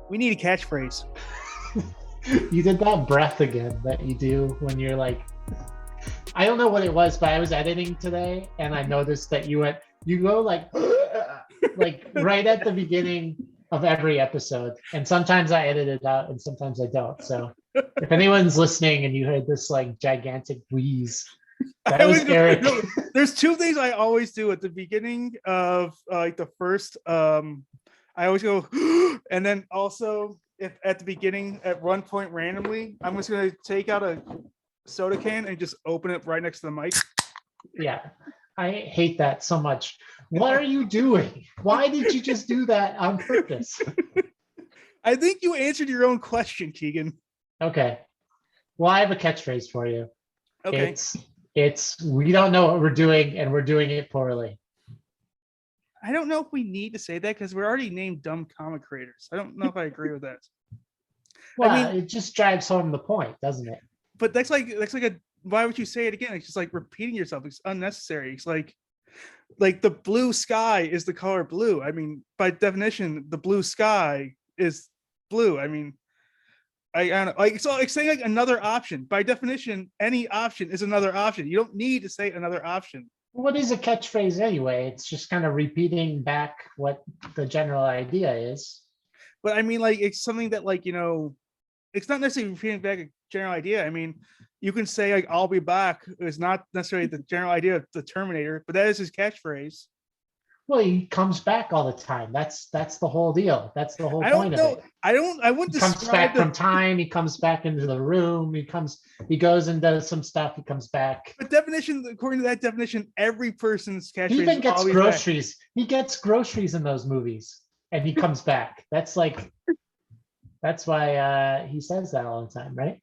We need a catchphrase. You did that breath again that you do when you're like, I don't know what it was, but I was editing today and I noticed that you go like right at the beginning of every episode. And sometimes I edit it out and sometimes I don't. So if anyone's listening and you heard this like gigantic wheeze, that was Eric. There's two things I always do at the beginning of like the first. I always go, and then also if at the beginning at one point randomly, I'm just gonna take out a soda can and just open it right next to the mic. Yeah, I hate that so much. What are you doing? Why did you just do that on purpose? I think you answered your own question, Keegan. Okay. Well, I have a catchphrase for you. Okay. It's we don't know what we're doing and we're doing it poorly. I don't know if we need to say that because we're already named dumb comic creators. I don't know if I agree with that. Well, I mean, it just drives home the point, doesn't it? But that's like a why would you say it again? It's just like repeating yourself. It's unnecessary. It's like the blue sky is the color blue. I mean, by definition, the blue sky is blue. I mean, I don't know. Like so, it's saying like another option. By definition, any option is another option. You don't need to say another option. What is a catchphrase anyway? It's just kind of repeating back what the general idea is. But I mean, like it's something that like it's not necessarily repeating back a general idea. I mean, you can say like "I'll be back" is not necessarily the general idea of the Terminator, but that is his catchphrase. Well, he comes back all the time. That's the whole deal. That's the whole point of it. I wouldn't he comes back from time. He comes back into the room. He goes and does some stuff. He comes back. But according to that definition, every person's catchphrase. He even gets groceries. Back. He gets groceries in those movies, and he comes back. That's why he says that all the time, right?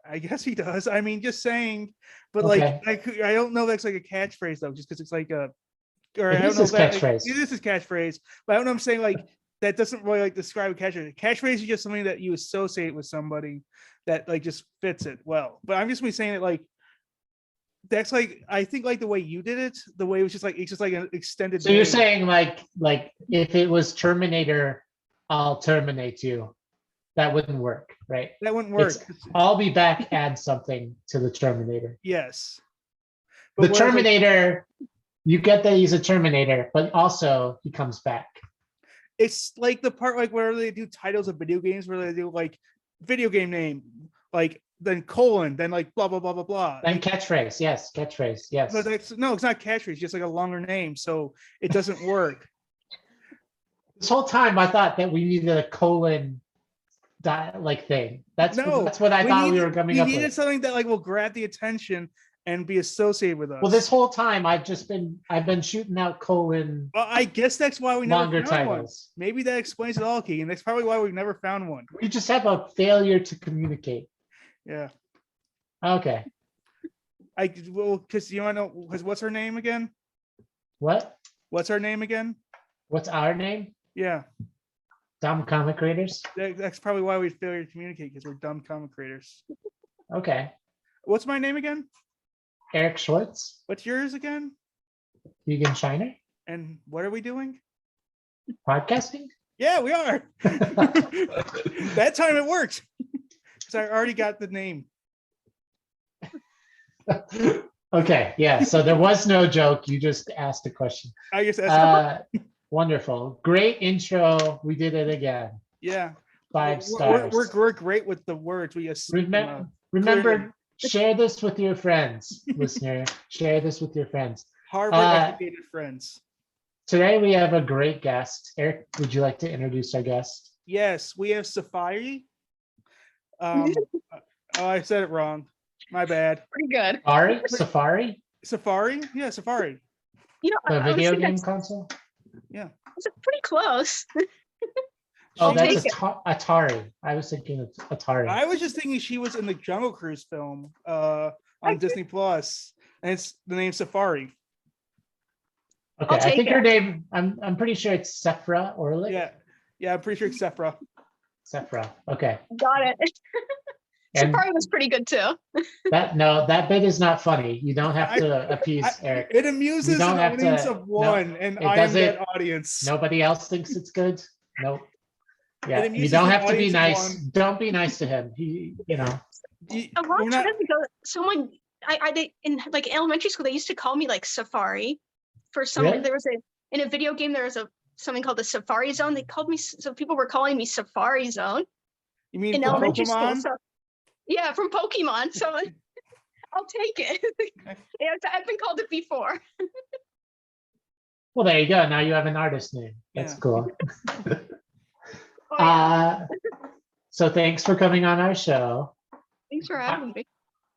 I guess he does. I mean, just saying. But okay. like I don't know if that's like a catchphrase though, just because it's like a. Or I don't know if that, catchphrase. Like, it is his catchphrase, but I don't know. I'm saying like that doesn't really like describe a catchphrase. Catchphrase is just something that you associate with somebody that like just fits it well. But I'm just saying it like that's like I think like the way you did it, the way it was just like it's just like an extended. So you're saying like if it was Terminator, I'll terminate you. That wouldn't work, right? That wouldn't work. I'll be back. Add something to the Terminator. Yes. But the Terminator. You get that he's a Terminator, but also he comes back. It's like the part like where they do titles of video games, where they do like video game name, like then colon, then like blah blah blah blah blah. Then catchphrase, yes, catchphrase, yes. But it's not catchphrase, it's just like a longer name, so it doesn't work. This whole time I thought that we needed a colon like thing. That's what I thought we were coming up with. We needed something that like will grab the attention and be associated with us. Well, this whole time I've been shooting out colon. Well, I guess that's why we longer never found titles. One. Maybe that explains it all, Keegan. That's probably why we've never found one. We just have a failure to communicate. Yeah. Okay. Because you want to know, what's her name again? What? What's her name again? What's our name? Yeah. Dumb comic creators. That's probably why we failure to communicate, because we're dumb comic creators. Okay. What's my name again? Eric Schwartz. What's yours again? Keegan Shiner. And what are we doing? Podcasting? Yeah, we are. That time it worked. Because I already got the name. Okay, yeah. So there was no joke. You just asked a question. I just asked. Wonderful. Great intro. We did it again. Yeah. 5 stars. We're great with the words. We just remember. Share this with your friends, listener. Share this with your friends. Harvard-educated friends. Today we have a great guest. Eric, would you like to introduce our guest? Yes, we have Safari. I said it wrong. My bad. Pretty good. Safari? Safari? Yeah, Safari. You know, the video game console? Yeah. It's pretty close. Oh, that's Atari. I was thinking of Atari. I was just thinking she was in the Jungle Cruise film on Disney Plus, and it's the name Safari. Okay, I think her name. I'm pretty sure it's Sefra Orlick. Yeah, I'm pretty sure it's Sefra. Sefra. Okay. Got it. Safari was pretty good too. that bit is not funny. You don't have to appease Eric. It amuses an audience of one, and I am that audience. Nobody else thinks it's good. Nope. Yeah, And you don't have to be nice. Don't be nice to him. He, you know. A long time ago, someone I did in like elementary school, they used to call me like Safari. For some Really? there was in a video game there was something called the Safari Zone. They called me, so people were calling me Safari Zone. You mean in from elementary Pokemon? school? So yeah, from Pokemon. So I'll take it. Yeah, I've been called it before. Well, there you go. Now you have an artist name. That's cool. Oh, yeah. So thanks for coming on our show. Thanks for having me.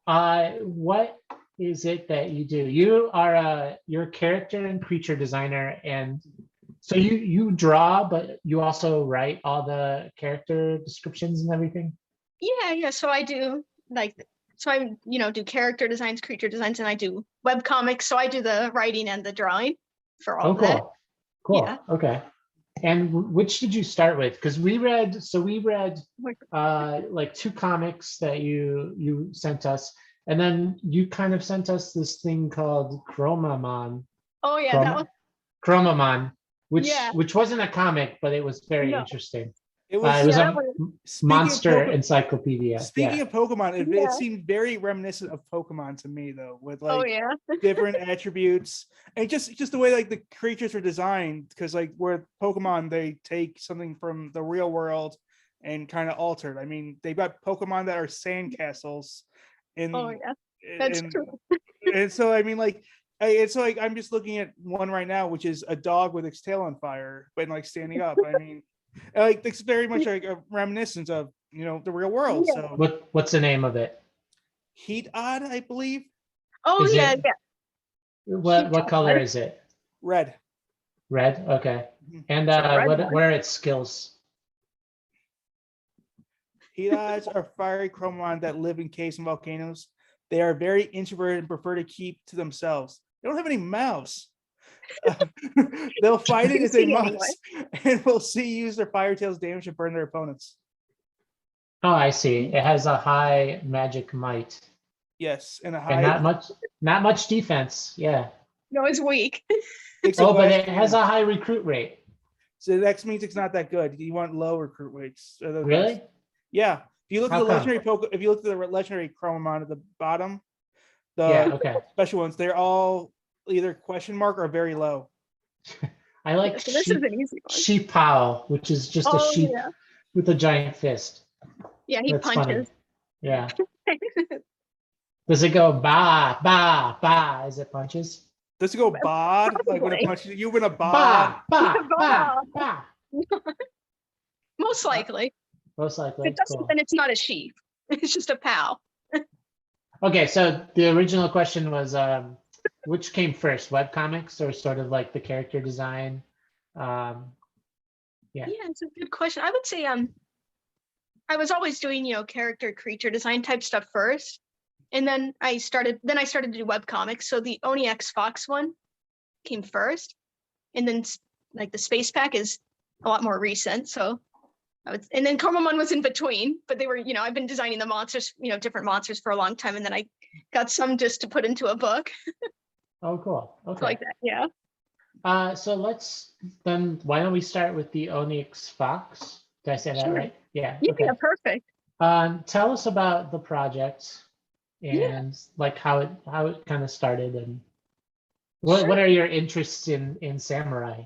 What is it that you do? You're a character and creature designer, and so you draw, but you also write all the character descriptions and everything. Yeah. So I do I do character designs, creature designs, and I do web comics. So I do the writing and the drawing for all of that. Cool. Yeah. Okay. And which did you start with? Because we read like 2 comics that you sent us, and then you kind of sent us this thing called Chromamon. Oh yeah, that was Chromamon, which wasn't a comic, but it was very interesting. It was a monster encycloppedia. Speaking of Pokemon, it seemed very reminiscent of Pokemon to me, though, with like different attributes and just the way like the creatures are designed. Because like where Pokemon, they take something from the real world and kind of altered. I mean, they've got Pokemon that are sandcastles. That's true. And so I mean, like. It's like I'm just looking at one right now, which is a dog with its tail on fire, but like standing up. I mean, like it's very much like a reminiscence of the real world. Yeah. So what's the name of it? Heat Odd, I believe. Oh is yeah. What color is it? Red. Red. Okay. And what are its skills? Heat Odds are fiery Chromon that live in caves and volcanoes. They are very introverted and prefer to keep to themselves. They don't have any mouths. They'll fight it if they must, and we'll use their fire tails damage and burn their opponents. Oh, I see. It has a high magic might. Yes, and not much defense. Yeah. No, it's weak. But it has a high recruit rate. So that means it's not that good. You want low recruit rates. Really? Best. Yeah. If you look at the legendary Chromamon at the bottom, special ones, they're all either question mark or very low. I like this is an easy one. Sheep Powell, which is just a sheep with a giant fist. Yeah, he punches. Funny. Yeah. Does it go ba ba ba as it punches? Does it go bod? Like when it punches you win a bod? Ba ba ba. Most likely. Most likely. If it doesn't, then it's not a sheep. It's just a POW. Okay, so the original question was which came first, webcomics or sort of like the character design? Yeah, it's a good question. I would say I was always doing character creature design type stuff first, and then I started to do webcomics. So the Oni X Fox one came first, and then like the Space Pack is a lot more recent. So and then Chromamon was in between, but they were, I've been designing the monsters, different monsters for a long time. And then I got some just to put into a book. Oh, cool. Okay. Like that. Yeah. So why don't we start with the Onyx Fox? Did I say that right? Yeah. Okay. Yeah, perfect. Tell us about the project and like how it kind of started and what are your interests in samurai?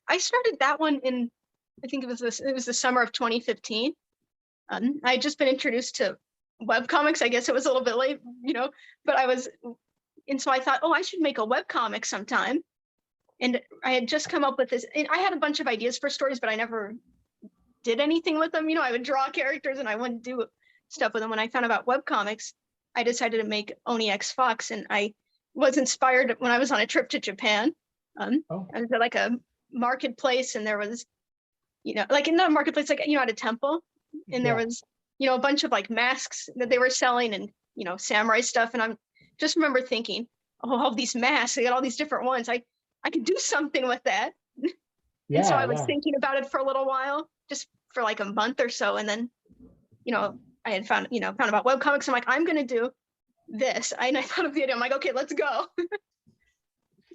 I started that one in, I think it was the summer of 2015. I had just been introduced to webcomics. I guess it was a little bit late, but so I thought, I should make a webcomic sometime. And I had just come up with this, and I had a bunch of ideas for stories, but I never did anything with them. I would draw characters and I wouldn't do stuff with them. When I found about webcomics, I decided to make Oni X Fox, and I was inspired when I was on a trip to Japan. I was at like a marketplace, and there was, like not a marketplace, like at a temple, and there was, a bunch of like masks that they were selling and samurai stuff, and I'm just remember thinking, all these masks, I got all these different ones. I could do something with that. And so I was thinking about it for a little while, just for like a month or so, and then I had found about webcomics. I'm like, I'm gonna do this. And I thought of the idea. I'm like, okay, let's go.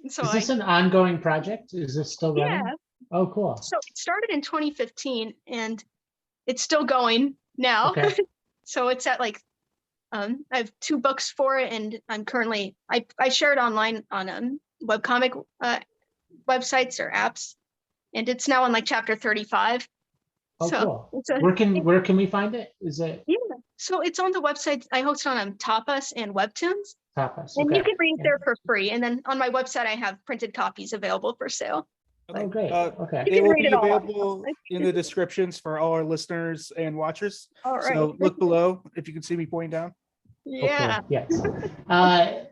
So is this an ongoing project? Is this still running? Oh, cool. So it started in 2015 and it's still going now. Okay. So it's at like, I have 2 books for it, and I'm currently, I share it online on webcomic websites or apps, and it's now on like chapter 35. Oh, So cool. it's a, Where can we find it? Is it yeah. So it's on the website. I host it on Tapas and Webtoons, Tapas? and Okay. you can read it Yeah. there for free. And then on my website, I have printed copies available for sale. Oh, great. Okay. You They can will read be it all. available in the descriptions for all our listeners and watchers. All right. So look below if you can see me pointing down. Yeah. Hopefully, yes.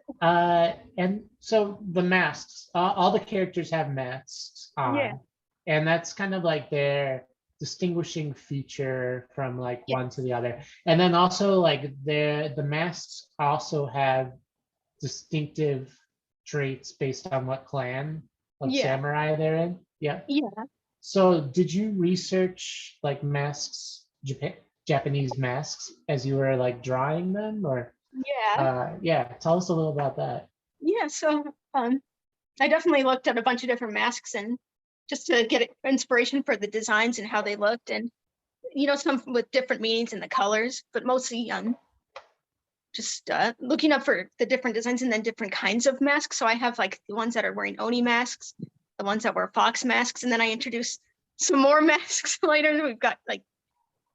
And so the masks, all the characters have masks on, Yeah. and that's kind of like their distinguishing feature from like one to the other. And then also like the masks also have distinctive traits based on what clan of samurai they're in. Yeah. Yeah. So did you research like masks, Japanese masks, as you were like drawing them, or Yeah. tell us a little about that. Yeah. So I definitely looked at a bunch of different masks and just to get inspiration for the designs and how they looked, and some with different meanings and the colors, but mostly just looking up for the different designs and then different kinds of masks. So I have like the ones that are wearing Oni masks, the ones that wear fox masks, and then I introduced some more masks later. We've got like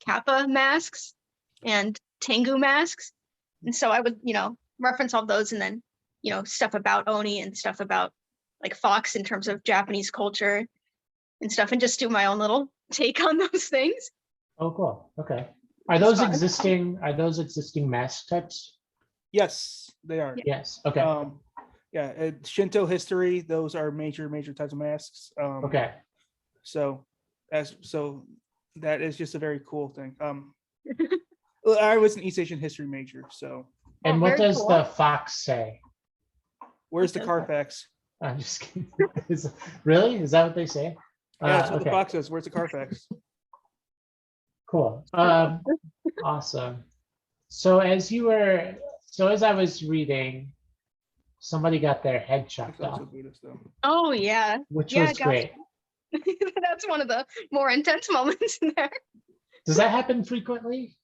Kappa masks and Tengu masks. And so I would, reference all those, and then, stuff about Oni and stuff about like fox in terms of Japanese culture and stuff, and just do my own little take on those things. Oh, cool. Okay. Are those existing mask types? Yes, they are. Yes. Okay. Shinto history, those are major types of masks. Okay. So that is just a very cool thing. I was an East Asian history major, so. And what does the fox say? Where's the Carfax? I'm just kidding. Really? Is that what they say? Yeah, that's what the fox says. Where's the Carfax? Cool. Awesome. So as I was reading, somebody got their head chopped off. Oh yeah. Which was great. That's one of the more intense moments in there. Does that happen frequently?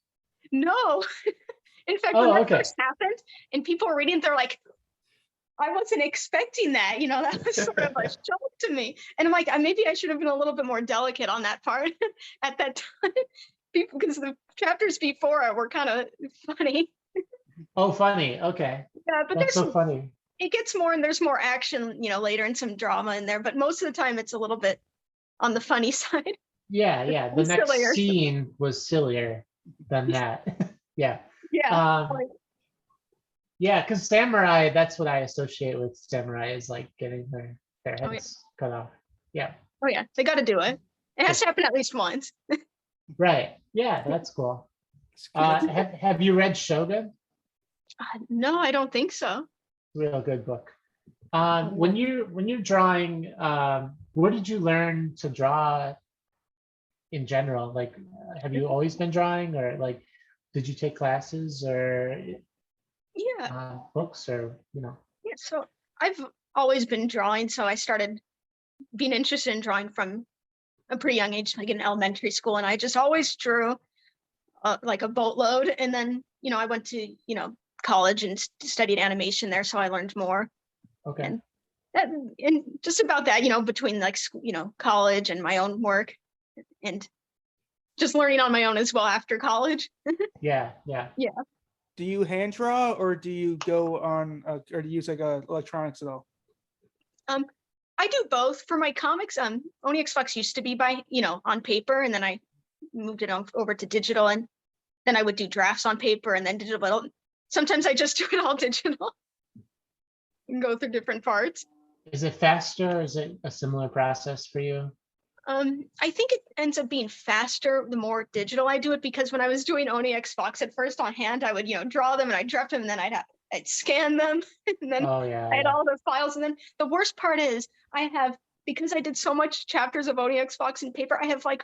No. In fact, when that first happened and people were reading, they're like, I wasn't expecting that. That was sort of a shock to me. And I'm like, maybe I should have been a little bit more delicate on that part at that time. Because the chapters before were kind of funny. Oh, funny. Okay. Yeah, but that's so funny. It gets more, and there's more action, later, and some drama in there. But most of the time, it's a little bit on the funny side. Yeah. The next scene was sillier than that. Yeah. Yeah. Yeah, because samurai, that's what I associate with samurai, is like getting their heads cut off. Yeah. Oh yeah, they got to do it. It has to happen at least once. Right. Yeah, that's cool. Have you read Shogun? No, I don't think so. Real good book. When you're drawing, where did you learn to draw in general? Like, have you always been drawing, or like, did you take classes or books, or Yeah, so I've always been drawing. So I started being interested in drawing from a pretty young age, like in elementary school, and I just always drew like a boatload. And then I went to college and studied animation there, so I learned more. Okay. And just about that, between like college and my own work, and just learning on my own as well after college. Yeah. Do you hand draw, or do you go on, or do you use like electronics at all? I do both. For my comics, Oni X Fox used to be by, on paper, and then I moved it over to digital, and then I would do drafts on paper and then digital, but sometimes I just do it all digital and go through different parts. Is it faster? Is it a similar process for you? I think it ends up being faster the more digital I do it, because when I was doing Oni X Fox at first on hand, I would, draw them and I'd draft them, and then I'd scan them, and then I had all the files. And then the worst part is because I did so much chapters of Oni X Fox in paper, I have like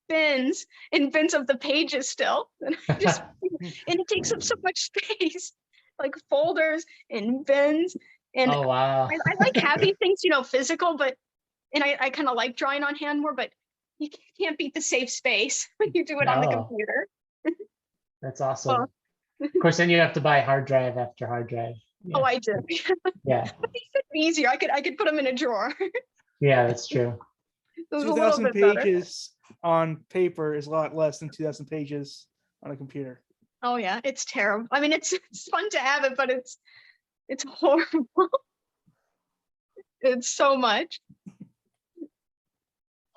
bins and bins of the pages still. And and it takes up so much space, like folders and bins. And oh wow. I like having things, physical, but and I kind of like drawing on hand more, but you can't beat the safe space when you do it on the computer. That's awesome. Well, of course, then you have to buy hard drive after hard drive. Oh, I do. Yeah. But they fit easier. I could put them in a drawer. Yeah, that's true. 2,000 pages on paper is a lot less than 2,000 pages on a computer. Oh yeah, it's terrible. I mean, it's fun to have it, but it's horrible. It's so much.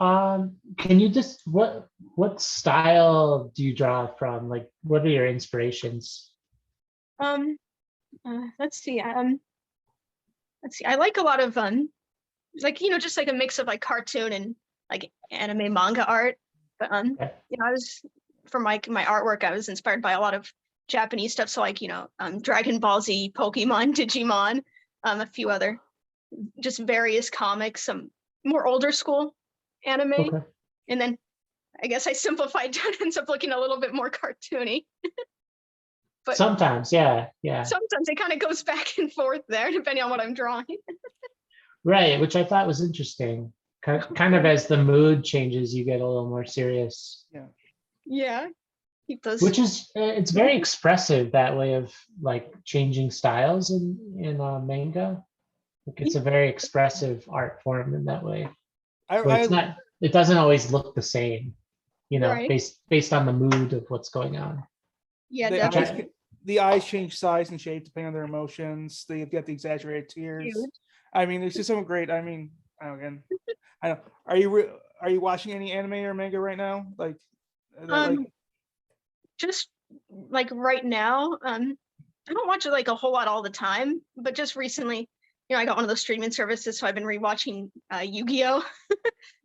Can you just what style do you draw from? Like, what are your inspirations? Let's see. I like a lot of like, just like a mix of like cartoon and like anime manga art. But Okay. I was for my artwork, I was inspired by a lot of Japanese stuff. So like, Dragon Ball Z, Pokemon, Digimon, a few other just various comics, some more older school anime. Okay. And then I guess I simplified down, ends up looking a little bit more cartoony. But sometimes, yeah. Sometimes it kind of goes back and forth there, depending on what I'm drawing. Right, which I thought was interesting. Kind of as the mood changes, you get a little more serious. Yeah. Keep those. Which is, it's very expressive, that way of like changing styles in manga. Like, it's a very expressive art form in that way. It doesn't always look the same, right. based on the mood of what's going on. Yeah, definitely. The eyes change size and shape depending on their emotions. They get the exaggerated tears. Huge. I mean, there's just some great. I mean, again, I don't. Are you watching any anime or manga right now? Just like right now, I don't watch it like a whole lot all the time, but just recently, I got one of those streaming services, so I've been rewatching Yu-Gi-Oh.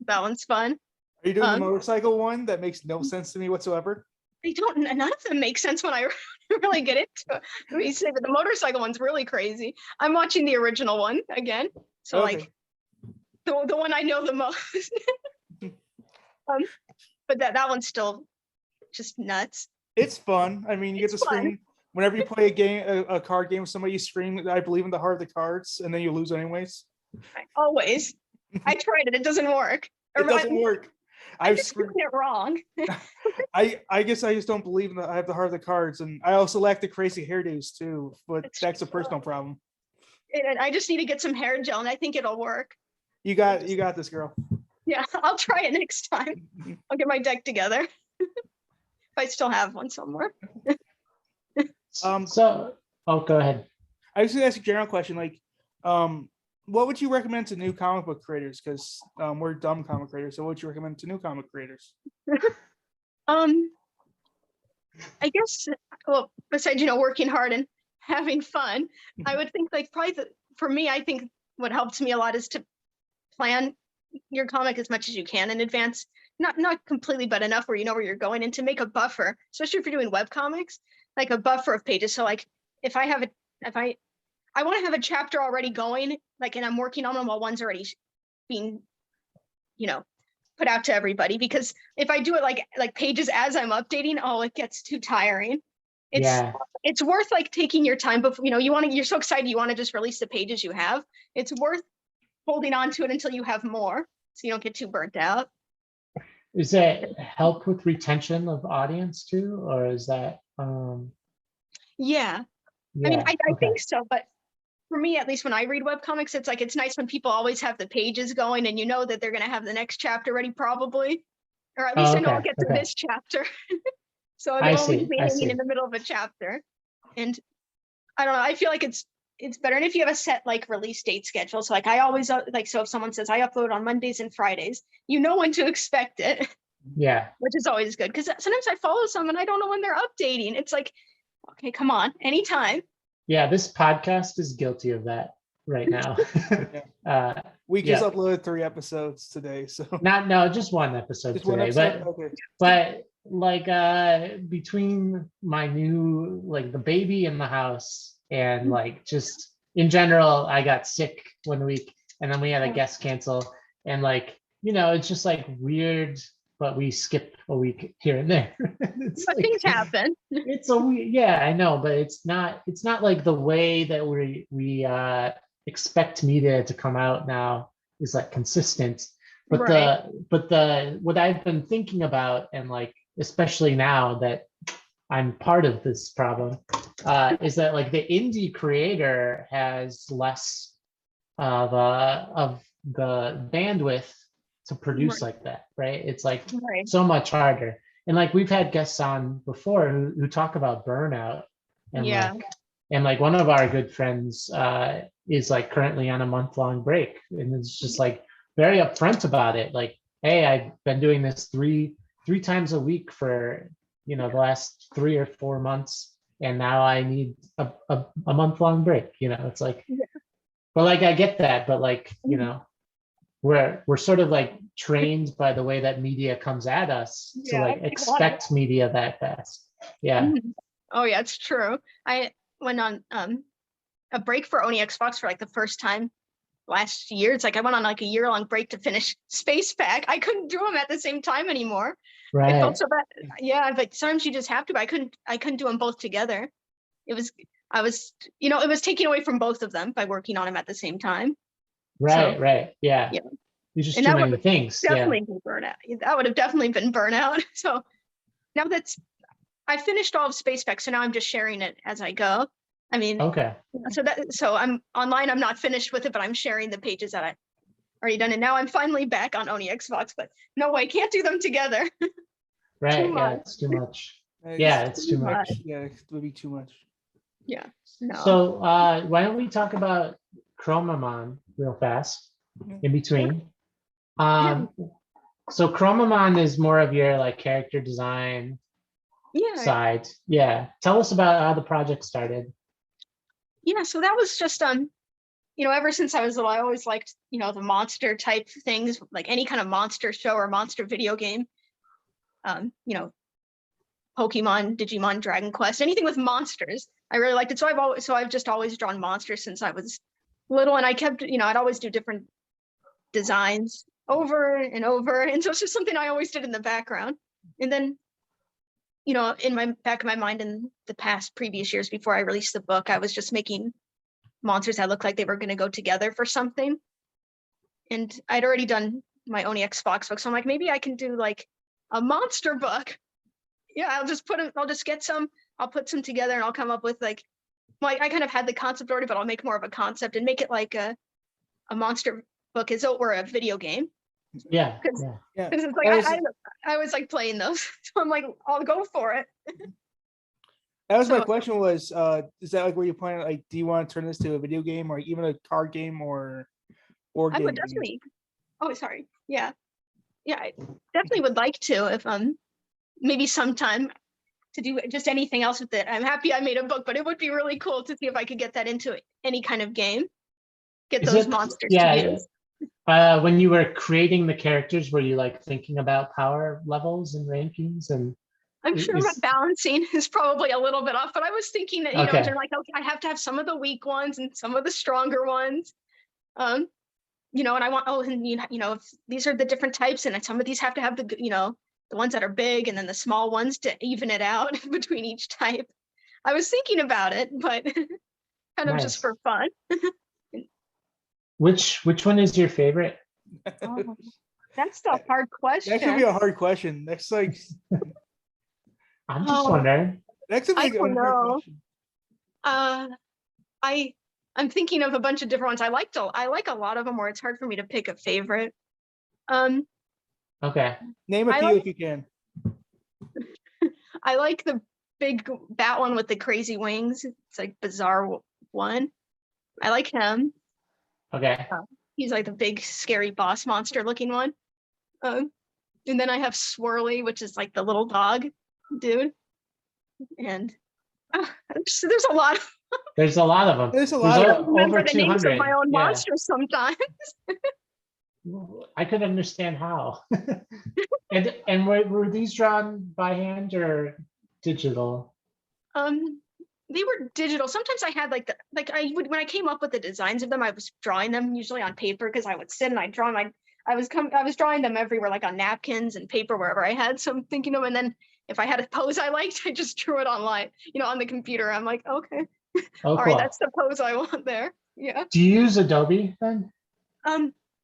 That one's fun. Are you doing the motorcycle one? That makes no sense to me whatsoever. None of them make sense when I really get into it. But the motorcycle one's really crazy. I'm watching the original one again. So like the one I know the most. But that one's still just nuts. It's fun. I mean, you get to scream whenever you play a card game with somebody, you scream, I believe in the heart of the cards, and then you lose anyways. Always. I tried it. It doesn't work. It doesn't work. I've screwed it wrong. I guess I just don't believe that I have the heart of the cards, and I also lack the crazy hairdos too. But that's a personal problem. And I just need to get some hair gel, and I think it'll work. You got this, girl. Yeah, I'll try it next time. I'll get my deck together. If I still have one somewhere. Go ahead. I was gonna ask a general question, like, what would you recommend to new comic book creators? Because we're dumb comic creators. So what would you recommend to new comic creators? I guess, well, besides, working hard and having fun, I would think like probably for me, I think what helps me a lot is to plan your comic as much as you can in advance. Not completely, but enough where you know where you're going, and to make a buffer, especially if you're doing web comics, like a buffer of pages. So like if I want to have a chapter already going, like, and I'm working on them while one's already being, put out to everybody. Because if I do it like pages as I'm updating, it gets too tiring. It's worth like taking your time, but you're so excited you want to just release the pages you have. It's worth holding on to it until you have more, so you don't get too burnt out. Is that help with retention of audience too, or is that? Yeah. I mean, I think so, but for me, at least when I read webcomics, it's like, it's nice when people always have the pages going and that they're going to have the next chapter ready probably, or at least I know I'll get to this chapter. So they won't be hanging in the middle of a chapter. And I don't know, I feel like it's better. And if you have a set like release date schedule, so like I always so if someone says I upload on Mondays and Fridays, when to expect it. Yeah. Which is always good, because sometimes I follow some and I don't know when they're updating. It's like, okay, come on, anytime. Yeah, this podcast is guilty of that right now. We just uploaded 3 episodes today, so just one episode today. But like between my new the baby in the house and like just in general, I got sick one week and then we had a guest cancel, and it's just like weird. But we skip a week here and there. But things happen. It's I know, but it's not like the way that we expect media to come out now. like consistent. But Right. the what I've been thinking about, and like especially now that I'm part of this problem, is that like the indie creator has less of the bandwidth to produce Right. like that, right? It's like Right. so much harder. And like we've had guests on before who talk about burnout, and Yeah. like one of our good friends is like currently on a month-long break, and it's just like very upfront about it. Like, hey, I've been doing this three times a week for the last 3 or 4 months, and now I need a month-long break. It's like, Yeah. but like I get that, but like Mhm. we're sort of like trained by the way that media comes at us to Yeah. like expect media that fast. Yeah. Mhm. Oh yeah, it's true. I went on a break for Oni Xbox for like the first time last year. It's like I went on like a year-long break to finish Space Pack. I couldn't do them at the same time anymore. It felt Right. so bad. Yeah, but sometimes you just have to. But I couldn't do them both together. It was I was it was taking away from both of them by working on them at the same time. So Right. Yeah. yeah, There's just and too that would many things. Yeah. definitely be burnout. That would have definitely been burnout. So now that's I finished all of Space Pack, so now I'm just sharing it as I go. I mean, Okay. so I'm online. I'm not finished with it, but I'm sharing the pages that I already done. And now I'm finally back on Oni Xbox, but no, I can't do them together. Too Right. Yeah. much. It's too much. It's Yeah. It's too Too much. much. yeah, it would be too much. Yeah. No. So why don't we talk about Chromamon real fast in between? Yeah. So Chromamon is more of your like character design Yeah. side. Yeah. Tell us about how the project started. Yeah. So that was just ever since I was little, I always liked, the monster type things, like any kind of monster show or monster video game. Um, you know, Pokemon, Digimon, Dragon Quest, anything with monsters. I really liked it. So I've just always drawn monsters since I was little, and I kept, I'd always do different designs over and over, and so it's just something I always did in the background. And then, in my back of my mind, in the past previous years before I released the book, I was just making monsters that looked like they were going to go together for something. And I'd already done my Oni Xbox book, so I'm like, maybe I can do like a monster book. Yeah, I'll just get some, I'll put some together, and I'll come up with like, well, I kind of had the concept already, but I'll make more of a concept and make it like a monster book as though it were a video game. Yeah. Because Yeah. it's like I was like playing those, so I'm like, I'll go for it. That was my question was, is that like where you plan, like, do you want to turn this to a video game or even a card game or I would definitely. Oh, sorry. Yeah, I definitely would like to if maybe sometime to do just anything else with it. I'm happy I made a book, but it would be really cool to see if I could get that into any kind of game. Get those monsters to use. When you were creating the characters, were you like thinking about power levels and rankings? And I'm sure my balancing is probably a little bit off, but I was thinking that, they're like, okay, I have to have some of the weak ones and some of the stronger ones. And I want, if these are the different types, and some of these have to have the ones that are big and then the small ones to even it out between each type. I was thinking about it, but kind of just for fun. Which one is your favorite? Oh, that's a hard question. That should be a hard question. That's like, I'm just wondering. That's a big hard question. I'm thinking of a bunch of different ones. I like a lot of them where it's hard for me to pick a favorite. Okay. Name a few if you can. I like the big bat one with the crazy wings. It's like bizarre one. I like him. Okay. He's like the big scary boss monster looking one. And then I have Swirly, which is like the little dog dude. And there's a lot. There's a lot of them. There's a lot of over the 200. names of my own monsters sometimes. I could understand how. and were these drawn by hand or digital? They were digital. Sometimes I had when I came up with the designs of them, I was drawing them usually on paper because I would sit and I'd draw them. I was drawing them everywhere, like on napkins and paper, wherever I had. So I'm thinking of them, and then if I had a pose I liked, I just drew it online, on the computer. I'm like, okay, all right, that's the pose I want there. Yeah. Do you use Adobe then?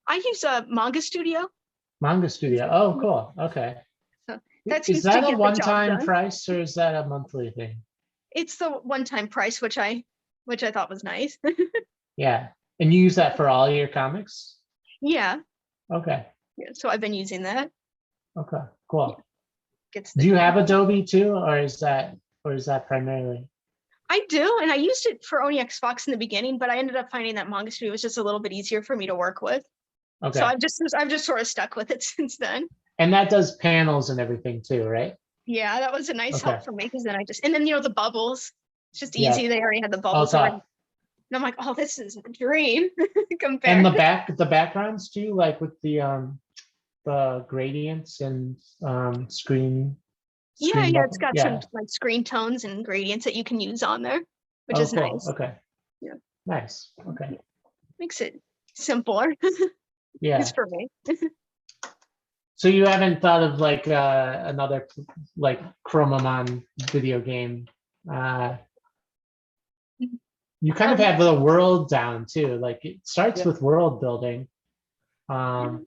I use a Manga Studio. Manga Studio. Oh, cool. Okay. So that's Is used to that a get the job one-time done. price or is that a monthly thing? It's the one-time price, which I thought was nice. Yeah. And you use that for all your comics? Yeah. Okay. Yeah. So I've been using that. Okay. Cool. Gets Do you have Adobe too, or is that primarily? I do, and I used it for Oni Xbox in the beginning, but I ended up finding that Manga Studio was just a little bit easier for me to work with. Okay. So I've just sort of stuck with it since then. And that does panels and everything too, right? Yeah, that was a nice help for me because then and then the bubbles. It's just easy. Yeah. They already had the bubbles already. And I'm like, oh, this is a dream compared. And the backgrounds too, like with the gradients and screen. Yeah, it's got some like screen tones and gradients that you can use on there, which is cool. nice. Okay. Yeah. Nice. Okay. Makes it simpler. Yeah. It's for me. So you haven't thought of like another like Chromamon video game? You kind of have the world down too. Like it starts with world building. Like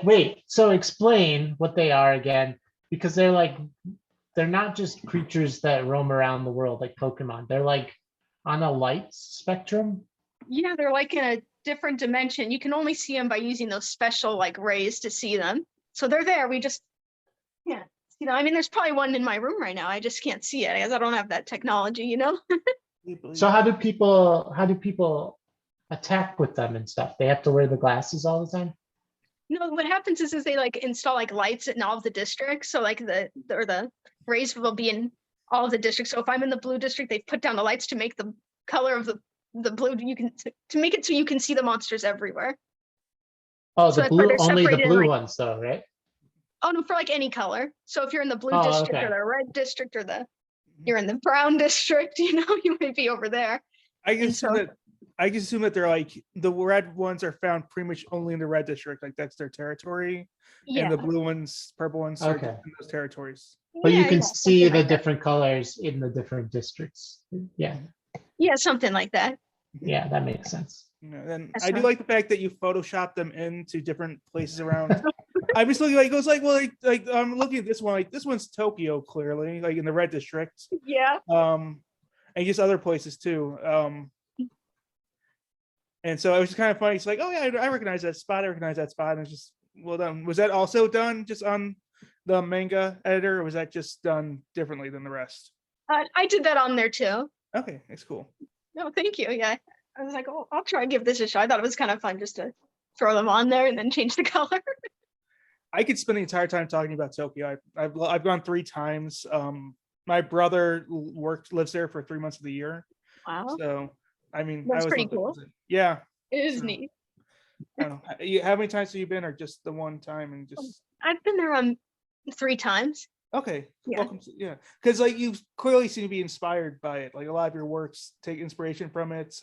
wait, so explain what they are again, because they're not just creatures that roam around the world like Pokemon. They're like on a light spectrum. Yeah, they're like in a different dimension. You can only see them by using those special like rays to see them. So they're there. We just I mean, there's probably one in my room right now. I just can't see it because I don't have that technology, So how do people attack with them and stuff? They have to wear the glasses all the time? No, what happens is they like install like lights in all of the districts. So like the rays will be in all of the districts. So if I'm in the blue district, they put down the lights to make the color of the blue, to make it so you can see the monsters everywhere. Oh, so the blue, only the blue ones though, right? Oh no, for like any color. So if you're in the blue district or the red district or you're in the brown district, you may be over there. I just assume that they're like the red ones are found pretty much only in the red district, like that's their territory. Yeah. And the blue ones, purple ones are in those territories. But you can see the different colors in the different districts. Yeah. Yeah, something like that. Yeah, that makes sense. And I do like the fact that you Photoshop them into different places around. I'm just looking like I'm looking at this one, like this one's Tokyo clearly, like in the red district. Yeah. And just other places too. And so it was just kind of funny. It's like, oh yeah, I recognize that spot. And it's just well done. Was that also done just on the manga editor, or was that just done differently than the rest? I did that on there too. Okay, that's cool. No, thank you. Yeah, I was like, oh, I'll try and give this a shot. I thought it was kind of fun just to throw them on there and then change the color. I could spend the entire time talking about Tokyo. I've gone 3 times. My brother lives there for 3 months of the year. Wow. So I mean, that's pretty cool. Yeah, it is neat. I don't know. How many times have you been, or just the one time? And just I've been there 3 times. Okay. Yeah. Because like you clearly seem to be inspired by it. Like a lot of your works take inspiration from it.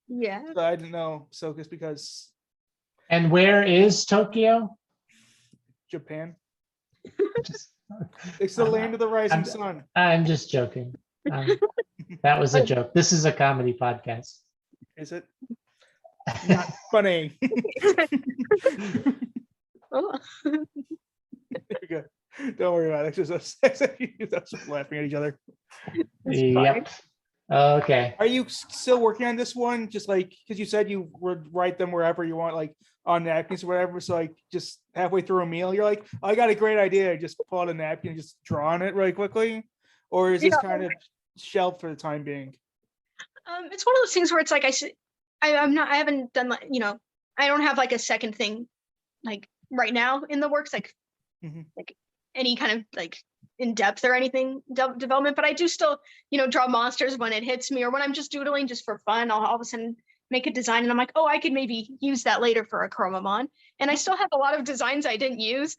Yeah. So I didn't know. So just because. And where is Tokyo? Japan. It's the land of the rising sun. I'm just joking. That was a joke. This is a comedy podcast. Is it? Not funny. Oh. There you go. Don't worry about it. It's just us laughing at each other. Yep. Okay. Are you still working on this one? Just like, because you said you would write them wherever you want, like on napkins or whatever. So like just halfway through a meal, you're like, oh, I got a great idea. Just pull out a napkin and just draw on it really quickly. Or is this kind of shelved for the time being? It's one of those things where it's like I haven't done like, I don't have like a second thing like right now in the works, like like any kind of like in depth or anything development, but I do still, draw monsters when it hits me, or when I'm just doodling just for fun. I'll all of a sudden make a design and I'm like, oh, I could maybe use that later for a Chromamon. And I still have a lot of designs I didn't use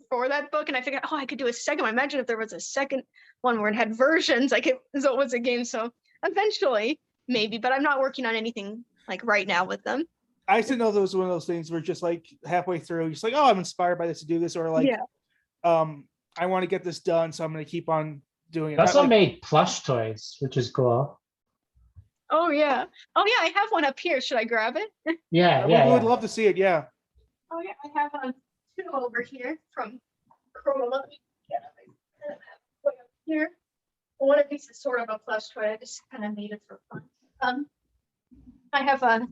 for that book. And I figured, oh, I could do a second one. Imagine if there was a second one where it had versions, like it was a game. So eventually maybe, but I'm not working on anything like right now with them. I used to know there was one of those things where just like halfway through, just like, oh, I'm inspired by this to do this, or like, I want to get this done, so I'm going to keep on doing it. I also made plush toys, which is cool. Oh yeah. Oh yeah, I have one up here. Should I grab it? Yeah, We would love to see it. Yeah. Oh yeah, I have two over here from Chroma. Yeah, one up here. One of these is sort of a plush toy. I just kind of made it for fun. I have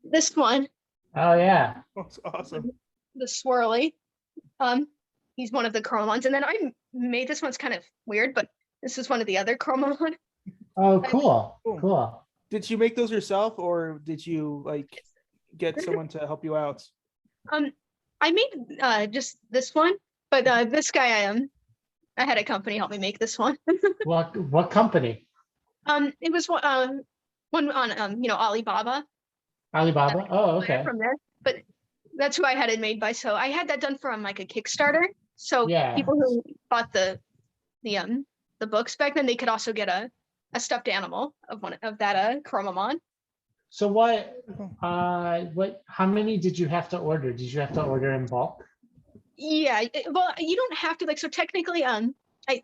this one. Oh yeah. That's awesome. The swirly. He's one of the Chroma ones, and then I made this one's kind of weird, but this is one of the other Chroma ones. Oh, cool. Cool. Did you make those yourself, or did you like get someone to help you out? I made just this one, but this guy I had a company help me make this one. What company? It was one on Alibaba. Alibaba. Oh, okay. From there, but that's who I had it made by. So I had that done from like a Kickstarter. So Yeah. people who bought the books back then, they could also get a stuffed animal of one of that Chromamon. So what how many did you have to order? Did you have to order in bulk? Yeah, well, you don't have to, like, so technically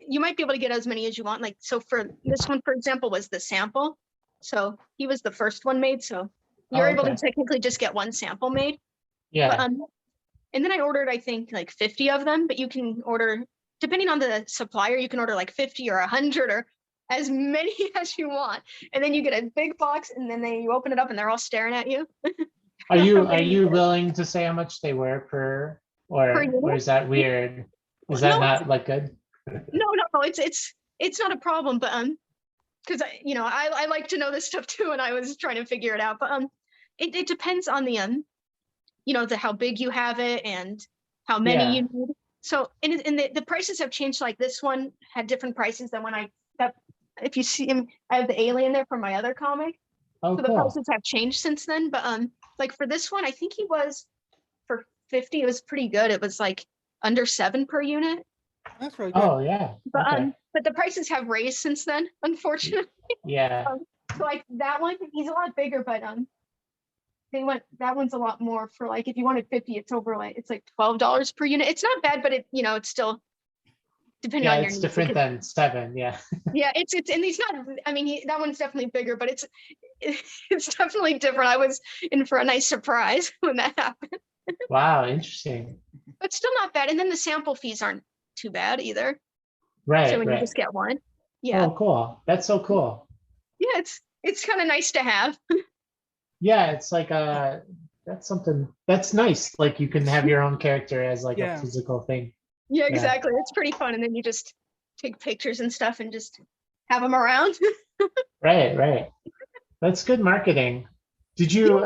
you might be able to get as many as you want. Like, so for this one, for example, was the sample. So he was the first one made. So you're able to technically just get one sample made. Yeah. But, and then I ordered, I think, like 50 of them, but you can order, depending on the supplier, you can order like 50 or 100 or as many as you want. And then you get a big box, and then you open it up and they're all staring at you. Are you willing to say how much they were per or is that weird? Is that not like good? No, it's not a problem, but because I like to know this stuff too, and I was trying to figure it out. But it depends on the how big you have it and how many you need. So and the prices have changed. Like this one had different prices than when if you see him, I have the alien there from my other comic. Oh, so the prices have changed since then. But like for this one, I think he was for 50. It was pretty good. It was like under 7 per unit. That's really good. Oh yeah. But the prices have raised since then, unfortunately. Yeah. So like that one, he's a lot bigger, but that one's a lot more for like if you wanted 50, it's like $12 per unit. It's not bad, but it's still depending on your it's different than 7. Yeah. Yeah, it's and he's not. I mean, that one's definitely bigger, but it's definitely different. I was in for a nice surprise when that happened. Wow, interesting. But still not bad. And then the sample fees aren't too bad either. Right. So when you just get one. Yeah. Oh, cool. That's so cool. Yeah, it's kind of nice to have. Yeah, it's like that's something that's nice. Like you can have your own character as like a physical thing. Yeah, exactly. It's pretty fun. And then you just take pictures and stuff and just have them around. Right. That's good marketing. Did you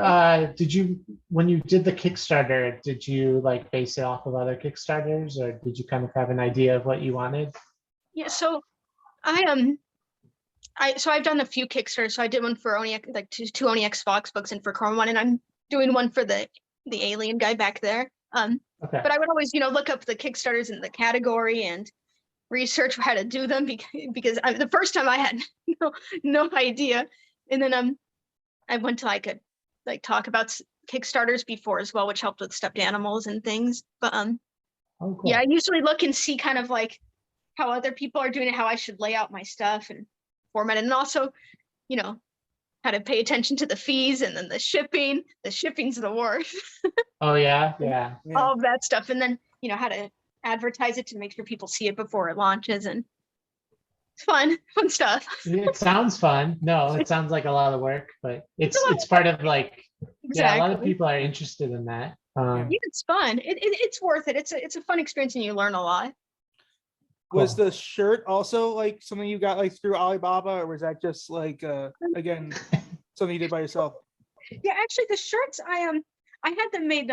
when you did the Kickstarter, did you like base it off of other Kickstarters, or did you kind of have an idea of what you wanted? Yeah, so I've done a few Kickstarters. So I did one for Onyx, like two Onyx Fox books, and for Chrome one, and I'm doing one for the alien guy back there. But I would always, look up the Kickstarters in the category and research how to do them because the first time I had no idea, and then I went to like talk about Kickstarters before as well, which helped with stuffed animals and things. But cool. Yeah, I usually look and see kind of like how other people are doing it, how I should lay out my stuff and format it, and also, how to pay attention to the fees and then the shipping. The shipping's the worst. Oh yeah. All of that stuff, and then how to advertise it to make sure people see it before it launches, and it's fun stuff. It sounds fun. No, it sounds like a lot of work, but it's part of like a lot of people are interested in that. It's fun. It's worth it. It's a fun experience and you learn a lot. Was the shirt also like something you got like through Alibaba, or was that just like again something you did by yourself? Yeah, actually the shirts I had them made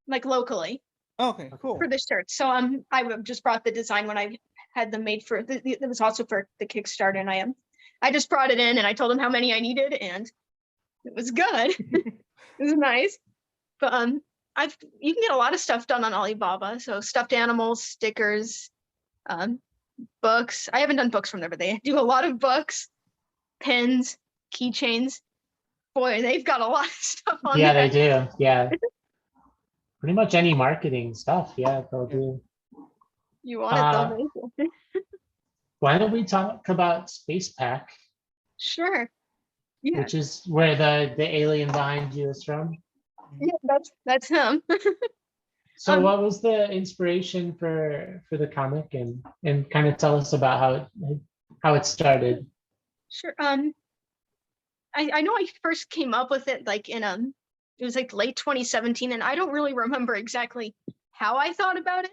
like locally. Okay, cool. For the shirts. So I just brought the design when I had them made for it was also for the Kickstarter, and I just brought it in and I told them how many I needed, and it was good. It was nice. But you can get a lot of stuff done on Alibaba. So stuffed animals, stickers, books. I haven't done books from there, but they do a lot of books, pins, keychains. Boy, they've got a lot of stuff on there. Yeah, they do. Yeah. Pretty much any marketing stuff. Yeah, they'll do. You want it, they'll Why don't we talk about Space Pack? Sure. Yeah. Which is where the alien behind you is from. Yeah, that's him. So what was the inspiration for the comic, and kind of tell us about how it started? Sure. I know I first came up with it like in it was like late 2017, and I don't really remember exactly how I thought about it,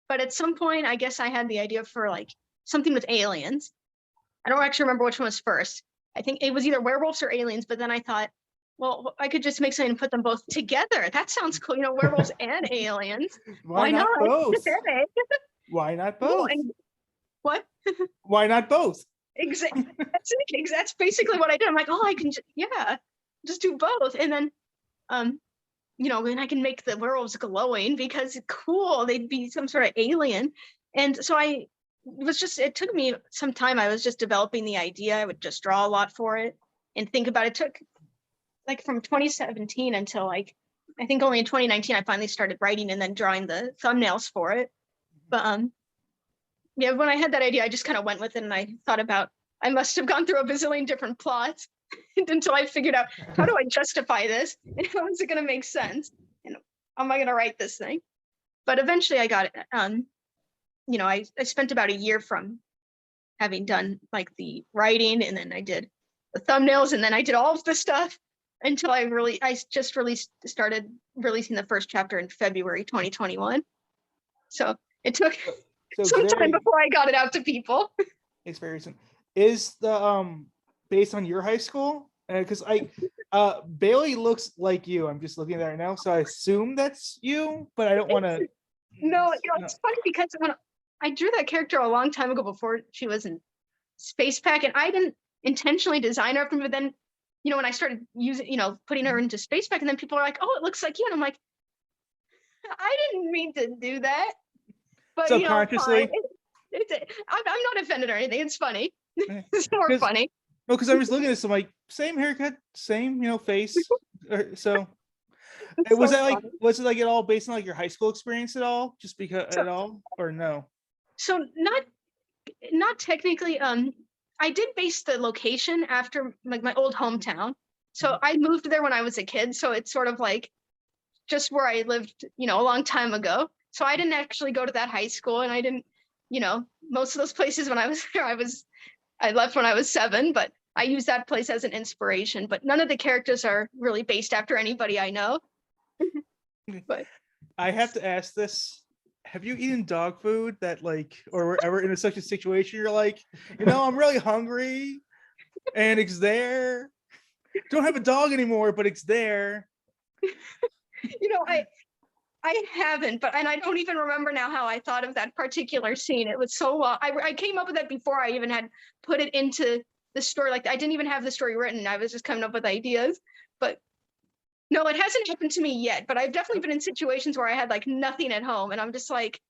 but at some point I guess I had the idea for like something with aliens. I don't actually remember which one was first. I think it was either werewolves or aliens, but then I thought, well, I could just make something and put them both together. That sounds cool, werewolves and aliens. Why not both? Why not both? What? Why not both? Exactly. That's basically what I did. I'm like, oh, I can just do both, and then then I can make the werewolves glowing because cool, they'd be some sort of alien. And so it took me some time. I was just developing the idea. I would just draw a lot for it and think about it. It took like from 2017 until like I think only in 2019 I finally started writing and then drawing the thumbnails for it. But yeah, when I had that idea, I just kind of went with it, and I thought about I must have gone through a bazillion different plots until I figured out how do I justify this and how is it going to make sense and how am I going to write this thing. But eventually I got it. I spent about a year from having done like the writing, and then I did the thumbnails, and then I did all of the stuff until I just started releasing the first chapter in February 2021. So it took some time before I got it out to people. It's very recent. Is the based on your high school? Because Bailey looks like you. I'm just looking at that right now, so I assume that's you, but I don't want to. No, it's funny because when I drew that character a long time ago before she was in Space Pack, and I didn't intentionally design her, but then, when I started using, putting her into Space Pack, and then people are like, "Oh, it looks like you," and I'm like, "I didn't mean to do that." But subconsciously, I'm not offended or anything. It's funny. It's more funny. No, because I was looking at this, I'm like, same haircut, same face. So was it like at all based on like your high school experience at all? Just because at all, or no? So not technically. I did base the location after like my old hometown. So I moved there when I was a kid. So it's sort of like just where I lived, a long time ago. So I didn't actually go to that high school, and I didn't, most of those places when I was there, I left when I was 7, but I use that place as an inspiration. But none of the characters are really based after anybody I know. But I have to ask this. Have you eaten dog food that like, or were ever in such a situation you're like, I'm really hungry and it's there. Don't have a dog anymore, but it's there. I haven't, and I don't even remember now how I thought of that particular scene. It was so long. I came up with that before I even had put it into the story. Like I didn't even have the story written. I was just coming up with ideas. But no, it hasn't happened to me yet. But I've definitely been in situations where I had like nothing at home, and I'm just like,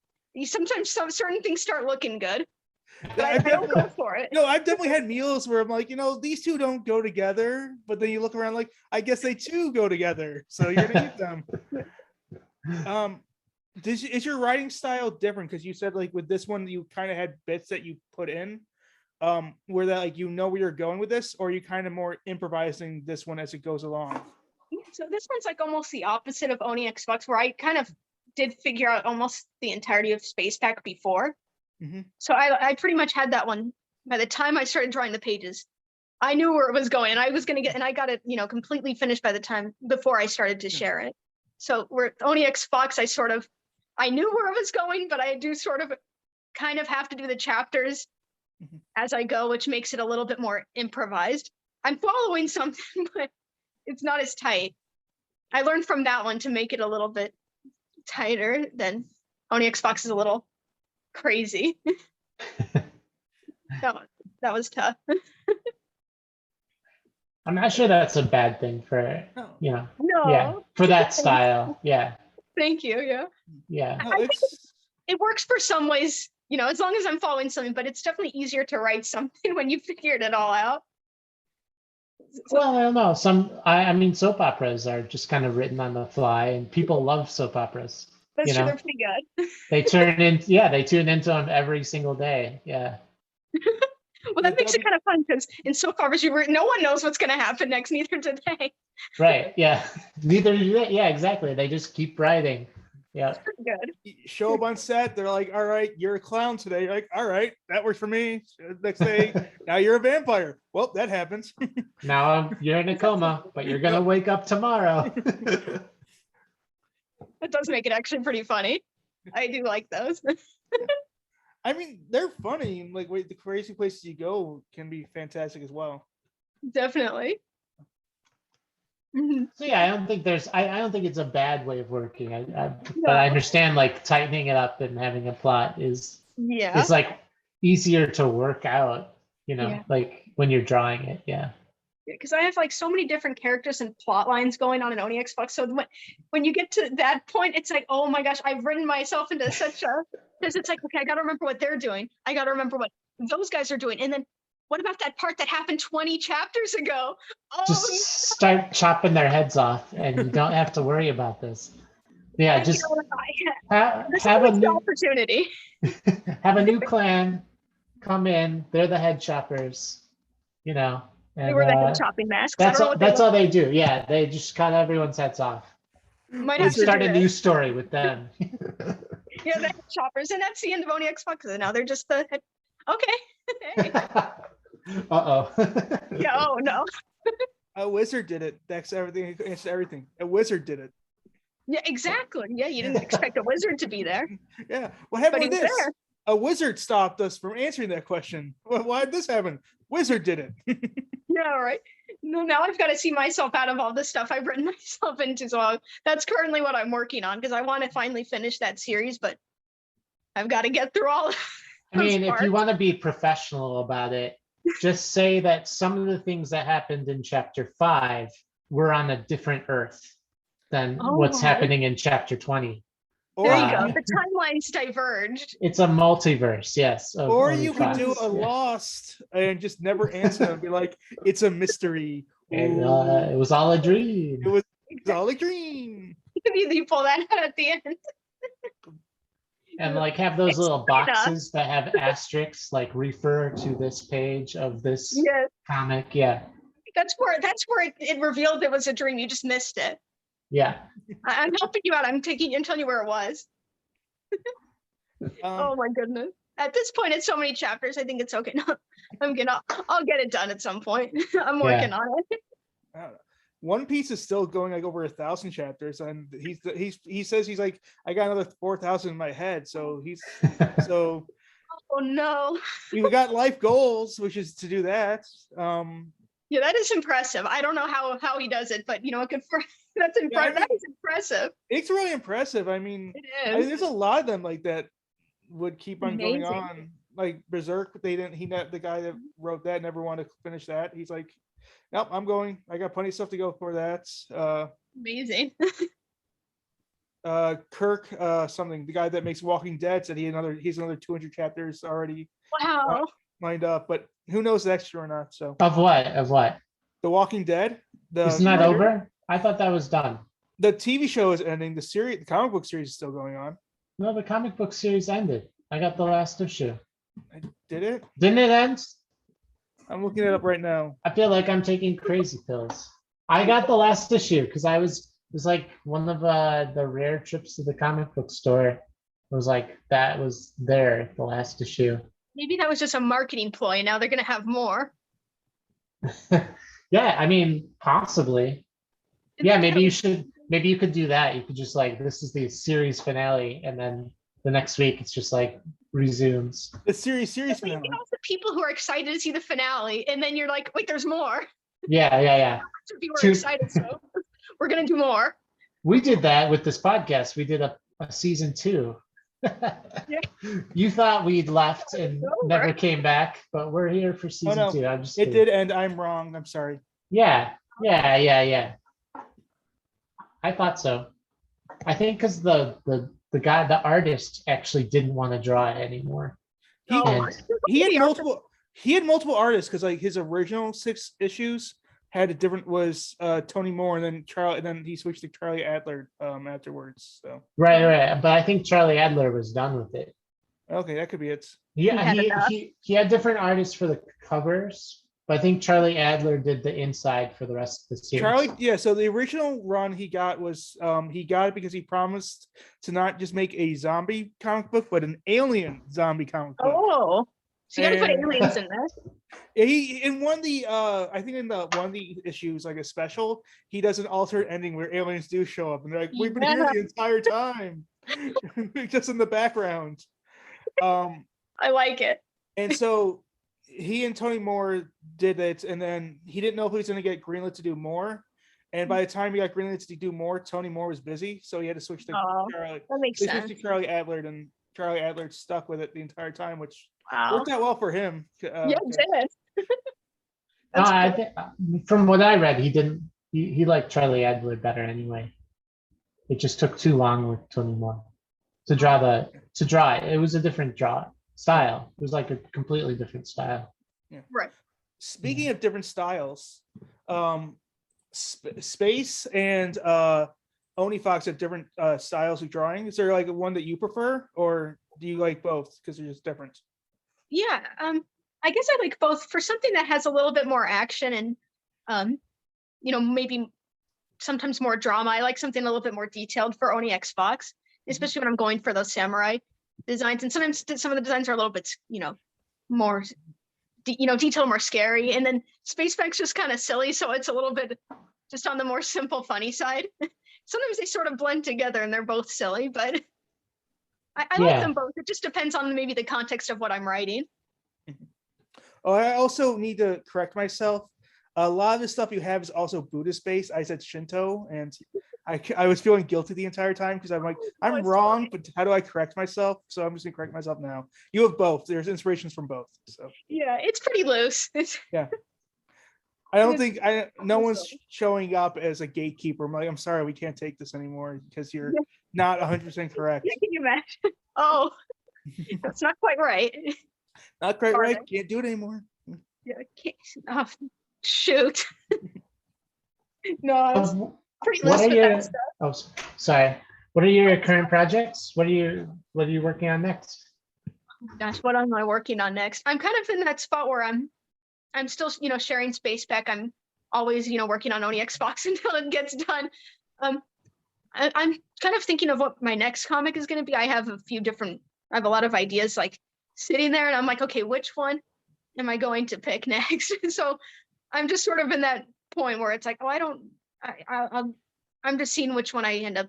sometimes certain things start looking good, but I don't go for it. No, I've definitely had meals where I'm like, these two don't go together, but then you look around like, I guess they too go together, so you're gonna eat them. Is your writing style different? Because you said like with this one you kind of had bits that you put in, where that like where you're going with this, or are you kind of more improvising this one as it goes along? So this one's like almost the opposite of Oni Xbox, where I kind of did figure out almost the entirety of Space Pack before. Mm-hmm. So I pretty much had that one by the time I started drawing the pages. I knew where it was going, and I was going to and I got it, completely finished by the time before I started to share it. So where Oni Xbox, I knew where it was going, but I do sort of kind of have to do the chapters as I go, which makes it a little bit more improvised. I'm following something, but it's not as tight. I learned from that one to make it a little bit tighter. Than Oni Xbox is a little crazy. That was tough. I'm not sure that's a bad thing for, No. Yeah, for that style. Yeah. Thank you. Yeah. Yeah. No, I think it works for some ways, as long as I'm following something, but it's definitely easier to write something when you figured it all out. Well, I don't know. I mean, soap operas are just kind of written on the fly, and people love soap operas. That's true. They're pretty good. They tune into them every single day. Yeah. Well, that makes it kind of fun because in so far as no one knows what's going to happen next, neither do they. Right. Yeah. Neither do they. Yeah, exactly. They just keep writing. Yeah. Good. Show up on set. They're like, all right, you're a clown today. You're like, all right, that works for me. Next day, now you're a vampire. Well, that happens. Now you're in a coma, but you're going to wake up tomorrow. That does make it actually pretty funny. I do like those. I mean, they're funny. Like, wait, the crazy places you go can be fantastic as well. Definitely. So yeah, I don't think it's a bad way of working. But I understand like tightening it up and having a plot is like easier to work out, like when you're drawing it. Yeah. Because I have like so many different characters and plot lines going on in Onyx Box. So when you get to that point, it's like, oh my gosh, I've written myself into such a, because it's like, okay, I got to remember what they're doing. I got to remember what those guys are doing. And then what about that part that happened 20 chapters ago? Oh, just start chopping their heads off and you don't have to worry about this. Yeah, just have a new opportunity. Have a new clan come in. They're the head choppers, And, they were the head chopping masks. That's all they do. Yeah, they just cut everyone's heads off. Might have start a new story with them. Yeah, the head choppers, and that's the end of Onyx Box. Now they're just the head. Okay. Uh-oh. Yeah. Oh no. A wizard did it. That's everything. It's everything. A wizard did it. Yeah, exactly. Yeah, you didn't expect a wizard to be there. Yeah. What happened with this? There. A wizard stopped us from answering that question. Why did this happen? Wizard did it. Yeah, right. No, now I've got to see myself out of all the stuff I've written myself into. So that's currently what I'm working on because I want to finally finish that series, but I've got to get through all of if you want to be professional about it, just say that some of the things that happened in chapter 5 were on a different Earth than what's happening in chapter 20. There you go. The timelines diverged. It's a multiverse, yes. Or you could do a Lost and just never answer and be like, it's a mystery. It was all a dream. It was all a dream. You pull that out at the end. And like have those little boxes that have asterisks, like refer to this page of this comic. Yeah. That's where it revealed it was a dream. You just missed it. Yeah. I'm helping you out. I'm telling you where it was. Oh my goodness. At this point, it's so many chapters. I think it's okay. No, I'll get it done at some point. I'm working on it. One Piece is still going like over 1,000 chapters, and he says he's like, I got another 4,000 in my head. So so. Oh no. We got life goals, which is to do that. Yeah, that is impressive. I don't know how he does it, but that's impressive. Yeah, that is impressive. It's really impressive. I mean, there's a lot of them like that would keep on going on. Like Berserk, the guy that wrote that never wanted to finish that. He's like, nope, I'm going. I got plenty of stuff to go for that. Amazing. Kirk, the guy that makes Walking Dead said he's another 200 chapters already. Wow. Lined up, but who knows extra or not? So of what? The Walking Dead. Isn't that over? I thought that was done. The TV show is ending. The comic book series is still going on. No, the comic book series ended. I got the last issue. Did it? Didn't it end? I'm looking it up right now. I feel like I'm taking crazy pills. I got the last issue because it was like one of the rare trips to the comic book store. It was like that was there, the last issue. Maybe that was just a marketing ploy. Now they're going to have more. Yeah, I mean, possibly. Yeah, maybe you could do that. You could just like, this is the series finale, and then the next week it's just like resumes. The series finale. The people who are excited to see the finale, and then you're like, wait, there's more. Yeah. So people are excited, so we're going to do more. We did that with this podcast. We did a season 2. Yeah. You thought we'd left and never came back, but we're here for season 2. I'm just kidding. It did end. I'm wrong. I'm sorry. Yeah. I thought so. I think because the guy, the artist, actually didn't want to draw it anymore. He had multiple artists because like his original 6 issues had a different Tony Moore and then he switched to Charlie Adler afterwards. So right. But I think Charlie Adler was done with it. Okay, that could be it. Yeah, had enough. he had different artists for the covers, but I think Charlie Adler did the inside for the rest of the series. Charlie, yeah. So the original run he got was he got it because he promised to not just make a zombie comic book, but an alien zombie comic book. Oh, so you got to put And- aliens in there. He in one of the I think in the one of the issues, like a special, he does an alternate ending where aliens do show up and they're like, we've been here Yeah. the entire time. Just in the background. I like it. And so he and Tony Moore did it, and then he didn't know if he was going to get greenlit to do more. And by the time he got greenlit to do more, Tony Moore was busy, so he had to switch to Charlie. That makes He sense. switched to Charlie Adler, and Charlie Adler stuck with it the entire time, which Wow. worked out well for him. Yeah, it did. No, That's I cool. think from what I read, he didn't. He liked Charlie Adler better anyway. It just took too long with Tony Moore to draw it. It was a different draw style. It was like a completely different style. Yeah. Right. Speaking of different styles, Space and Oni Fox have different styles of drawing. Is there like one that you prefer, or do you like both because they're just different? Yeah. I guess I like both. For something that has a little bit more action and maybe sometimes more drama, I like something a little bit more detailed for Oni X Fox, especially when I'm going for those samurai designs. And sometimes some of the designs are a little bit, more, detailed, more scary. And then Space Pack's just kind of silly, so it's a little bit just on the more simple, funny side. Sometimes they sort of blend together and they're both silly, but I like them both. It just depends on maybe the context of what I'm writing. Oh, I also need to correct myself. A lot of the stuff you have is also Buddhist based. I said Shinto, and I was feeling guilty the entire time because I'm like, I'm wrong, but how do I correct myself? So I'm just gonna correct myself now. You have both. There's inspirations from both. So yeah, it's pretty loose. Yeah. I don't think no one's showing up as a gatekeeper. I'm like, I'm sorry, we can't take this anymore because you're not 100% correct. Yeah, can you imagine? Oh, that's not quite right. Not quite right. Can't do it anymore. Yeah, can't. Oh, shoot. No, it's pretty loose with that stuff. Oh, sorry. What are your current projects? What are you working on next? Gosh, what am I working on next? I'm kind of in that spot where I'm still, sharing Space Pack. I'm always, working on Oni X Fox until it gets done. I'm kind of thinking of what my next comic is going to be. I have a lot of ideas like sitting there, and I'm like, okay, which one am I going to pick next? So I'm just sort of in that point where it's like, oh, I'm just seeing which one I end up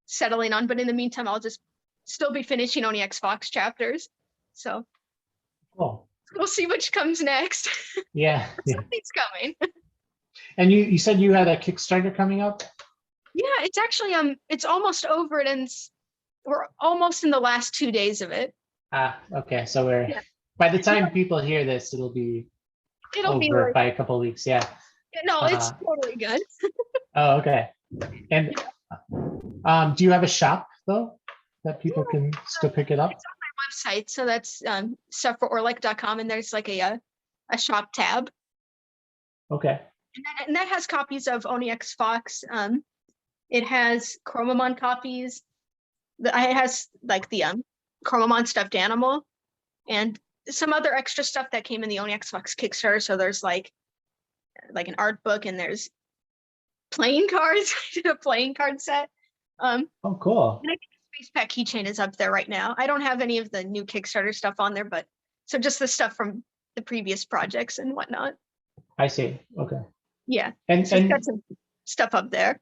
settling on. But in the meantime, I'll just still be finishing Oni X Fox chapters. So we'll see which comes next. Yeah. Something's coming. And you said you had a Kickstarter coming up? Yeah, it's actually it's almost over, and we're almost in the last 2 days of it. Okay. So by the time people hear this, it'll be over by a couple of weeks. Yeah. No, it's totally good. Oh, okay. And do you have a shop though that people can still pick it up? It's on my website, so that's SefraOrlick.com, and there's like a shop tab. Okay. And that has copies of Oni X Fox. It has Chromamon copies. It has like the Chromamon stuffed animal, and some other extra stuff that came in the Oni X Fox Kickstarter. So there's like an art book, and there's playing cards. I did a playing card set. Oh, cool. And I think the Space Pack keychain is up there right now. I don't have any of the new Kickstarter stuff on there, but so just the stuff from the previous projects and whatnot. I see. Okay. Yeah. And So got some stuff up there.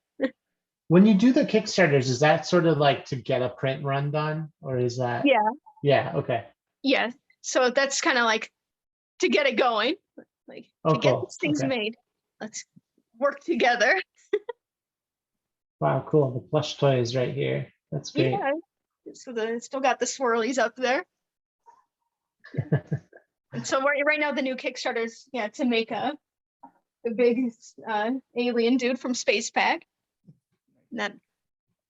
When you do the Kickstarters, is that sort of like to get a print run done, or is that? Yeah. Yeah. Okay. Yeah. So that's kind of like to get it going, like to get these things made. Let's work together. Wow, cool. The plush toy is right here. That's great. Yeah. So still got the swirlies up there. And so right now the new Kickstarter is to make the big alien dude from Space Pack.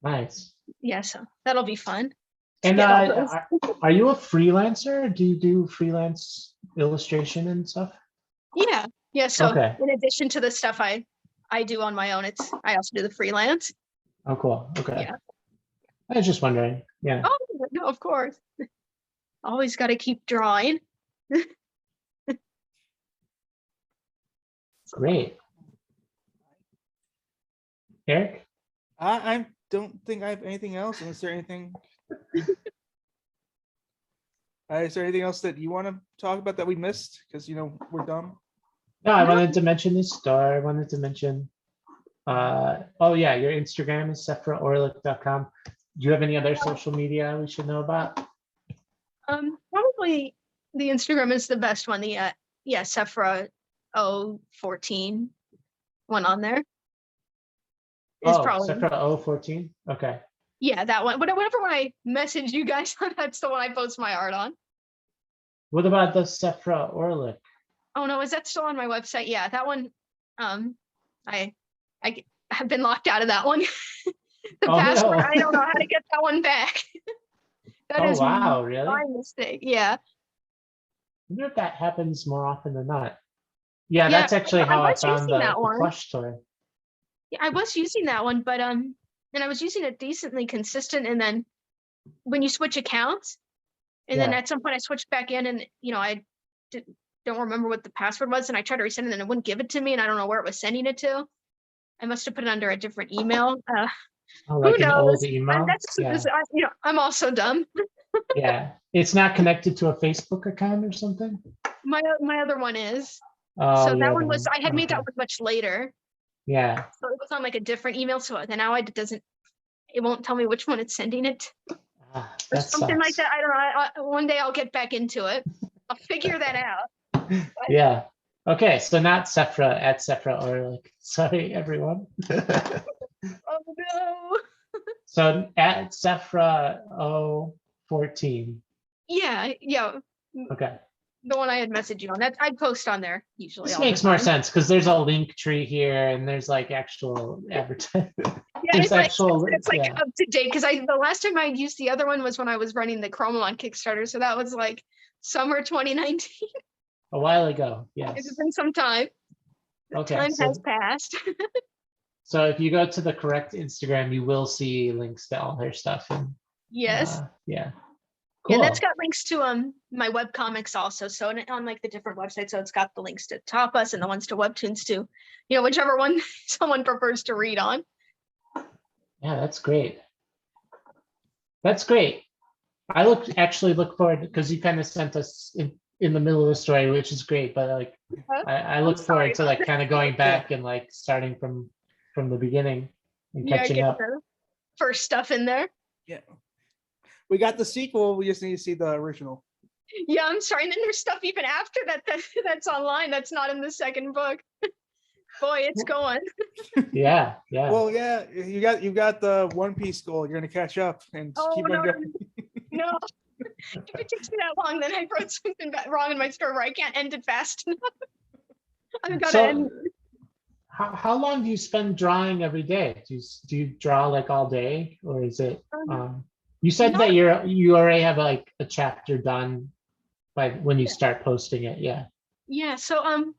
Nice. Yeah, so that'll be fun. And are you a freelancer? Do you do freelance illustration and stuff? Yeah. So in addition to the stuff I do on my own, I also do the freelance. Oh, cool. Okay. Yeah. I was just wondering. Yeah. Oh no, of course. Always got to keep drawing. Great. Eric? I don't think I have anything else. Unless there anything. Is there anything else that you want to talk about that we missed? Because we're dumb. No, I wanted to mention the store. I wanted to mention. Oh yeah, your Instagram is sefraorlick.com. Do you have any other social media we should know about? Probably the Instagram is the best one. The Sefra 014 one on there. Is probably Sefra 014. Okay. Yeah, that one. Whatever one I message you guys on, that's the one I post my art on. What about the Sefra Orlick? Oh no, is that still on my website? Yeah, that one. I have been locked out of that one. The password, no. I don't know how to get that one back. That is wow, really? My mistake. Yeah. I wonder if that happens more often than not. Yeah, that's actually how I found the plush toy. Yeah, I was using that one, but and I was using it decently consistent. And then when you switch accounts, and then at some point I switched back in, and I don't remember what the password was, and I tried to resend it, and it wouldn't give it to me, and I don't know where it was sending it to. I must have put it under a different email. Like who knows? An old email? I'm also dumb. Yeah, it's not connected to a Facebook account or something. My other one is. Oh, so that one was. I had made that one much later. Yeah. So it was on like a different email. So then now it won't tell me which one it's sending it. Or something like that. I don't know. One day I'll get back into it. I'll figure that out. Yeah. Okay. So not Sefra at Sefra Orlick. Sorry, everyone. Oh no. So at Sefra 014. Yeah. Okay. The one I had messaged you on. That I'd post on there usually. This makes more sense because there's a link tree here and there's like actual advertising. Yeah, it's like up to date because the last time I used the other one was when I was running the Chroma on Kickstarter. So that was like summer 2019. A while ago, yes. It's been some time. Okay. Time has passed. So if you go to the correct Instagram, you will see links to all her stuff. And, yes. Yeah. Cool. And that's got links to my webcomics also. So on like the different websites, so it's got the links to Tapas and the ones to Webtoons too. Whichever one someone prefers to read on. Yeah, that's great. That's great. I actually look forward because you kind of sent us in the middle of the story, which is great. But like, I look forward to like kind of going back and like starting from the beginning and catching up. First stuff in there. Yeah. We got the sequel. We just need to see the original. Yeah, I'm sorry. And then there's stuff even after that's online. That's not in the second book. Boy, it's going. Yeah. Well, yeah, you got the One Piece goal. You're gonna catch up and keep on going. No. If it takes me that long, then I wrote something wrong in my story where I can't end it fast enough. I've got to end. How long do you spend drawing every day? Do you draw like all day, or is it? You said that you already have like a chapter done by when you start posting it. Yeah. Yeah. So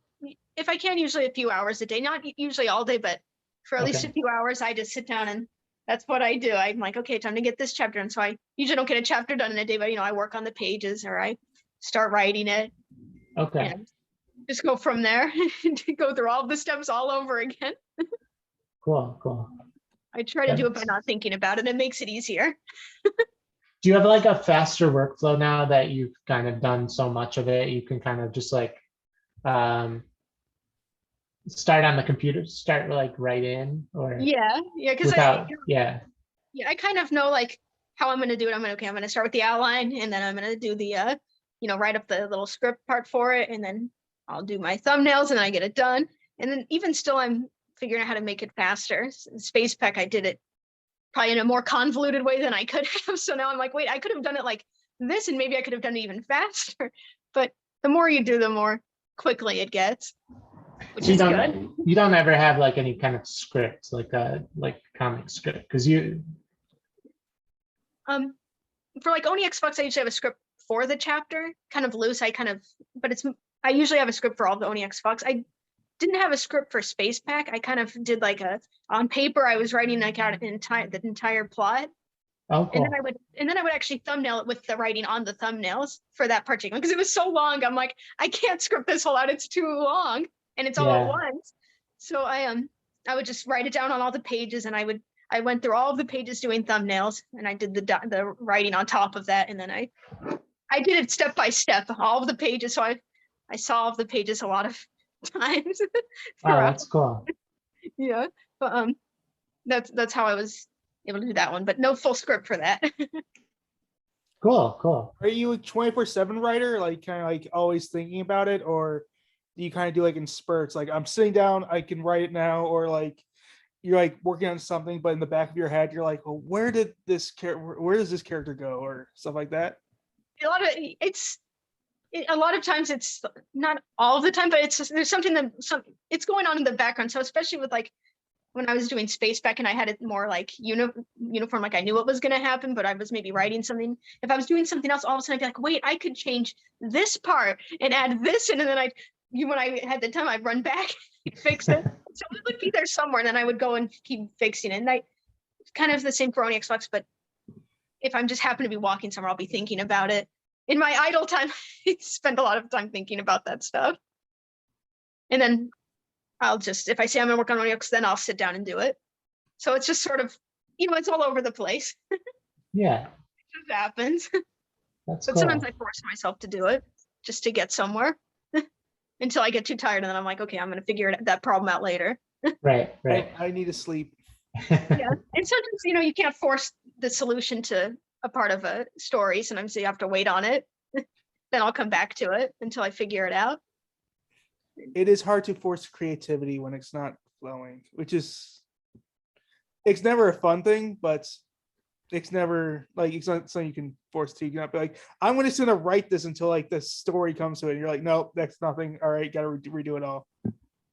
if I can, usually a few hours a day, not usually all day, but for at least a few hours, I just sit down and that's what I do. I'm like, okay, time to get this chapter done. So I usually don't get a chapter done in a day, but I work on the pages or I start writing it. Okay. And just go from there to go through all the steps all over again. Cool. I try to do it by not thinking about it. It makes it easier. Do you have like a faster workflow now that you've kind of done so much of it? You can kind of just like start on the computer, start like right in, or because I kind of know like how I'm going to do it. I'm going to start with the outline, and then I'm going to do the write up the little script part for it, and then I'll do my thumbnails, and then I get it done. And then even still, I'm figuring out how to make it faster. Space Pack, I did it probably in a more convoluted way than I could have. So now I'm like, wait, I could have done it like this, and maybe I could have done it even faster. But the more you do, the more quickly it gets, which is good. You don't ever have like any kind of script, like a comic script, because you. For like Oni Xbox, I usually have a script for the chapter, kind of loose. I usually have a script for all the Oni Xbox. I didn't have a script for Space Pack. I kind of did like on paper, I was writing like out the entire plot. Oh, cool. And then I would actually thumbnail it with the writing on the thumbnails for that particular, because it was so long. I'm like, I can't script this whole out. It's too long, and it's all at once. So I would just write it down on all the pages, and I went through all of the pages doing thumbnails, and I did the writing on top of that, and then I did it step by step, all of the pages. So I saw all of the pages a lot of times. Oh, that's cool. Yeah, but that's how I was able to do that one, but no full script for that. Cool. Are you a 24/7 writer, like kind of like always thinking about it, or do you kind of do like in spurts? Like I'm sitting down, I can write it now, or like you're like working on something, but in the back of your head, you're like, well, where does this character go, or stuff like that? A lot of times it's not all of the time, but there's something it's going on in the background. So especially with like when I was doing Space back and I had it more like uniform, like I knew what was going to happen, but I was maybe writing something. If I was doing something else, all of a sudden I'd be like, wait, I could change this part and add this in. And then when I had the time, I'd run back and fix it. So it would be there somewhere. And then I would go and keep fixing it. And it's kind of the same for Onyx Flux, but if I'm just happen to be walking somewhere, I'll be thinking about it. In my idle time, I spend a lot of time thinking about that stuff. And then I'll just, if I say I'm gonna work on Onyx, then I'll sit down and do it. So it's just sort of, it's all over the place. Yeah. It just happens. That's but cool. sometimes I force myself to do it just to get somewhere until I get too tired. And then I'm like, okay, I'm gonna figure that problem out later. Right. I need to sleep. Yeah. And sometimes, you can't force the solution to a part of a story. Sometimes you have to wait on it. Then I'll come back to it until I figure it out. It is hard to force creativity when it's not flowing, it's never a fun thing, but it's never like it's not something you can force to. You cannot be like, I'm just gonna write this until like the story comes to it. And you're like, nope, that's nothing. All right, gotta redo it all.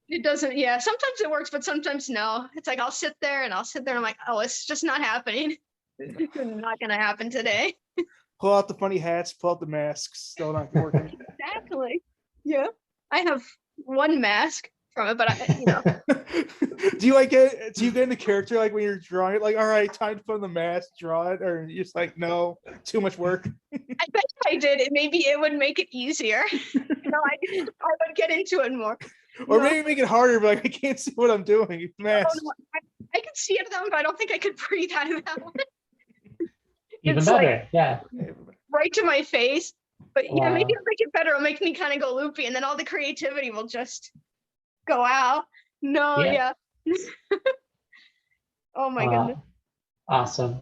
It doesn't, yeah. Sometimes it works, but sometimes no. It's like I'll sit there and I'm like, oh, it's just not happening. It's not gonna happen today. Pull out the funny hats, pull out the masks, still not working. Exactly. Yeah. I have one mask from it, but Do you get into character like when you're drawing it, like, all right, time to put on the mask, draw it, or you're just like, no, too much work? I bet if I did it, maybe it would make it easier. I would get into it more. Or maybe make it harder, but like I can't see what I'm doing. It's mask. I can see it of them, but I don't think I could breathe out of that one. Even better, yeah. Right to my face. But yeah, maybe it'll make it better. It'll make me kind of go loopy, and then all the creativity will just go out. No, yeah. Oh my goodness. Awesome.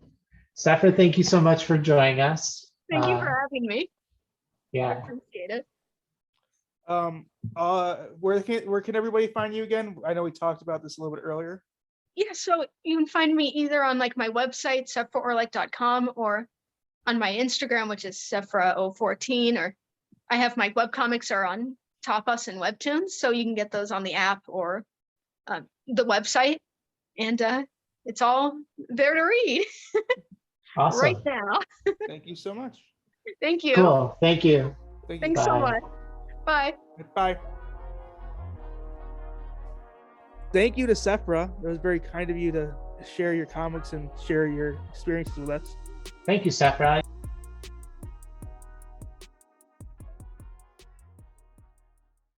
Sefra, thank you so much for joining us. Thank you for having me. Yeah. I appreciate it. Where can everybody find you again? I know we talked about this a little bit earlier. Yeah, so you can find me either on like my website, sefraorlick.com, or on my Instagram, which is Sefra014, or I have my webcomics are on Tapas and Webtoons, so you can get those on the app or the website, and it's all there to read. Awesome. Right now. Thank you so much. Thank you. Cool. Thank you. Thanks so much. Bye. Bye. Thank you to Sefra. It was very kind of you to share your comics and share your experiences with us. Thank you, Sefra.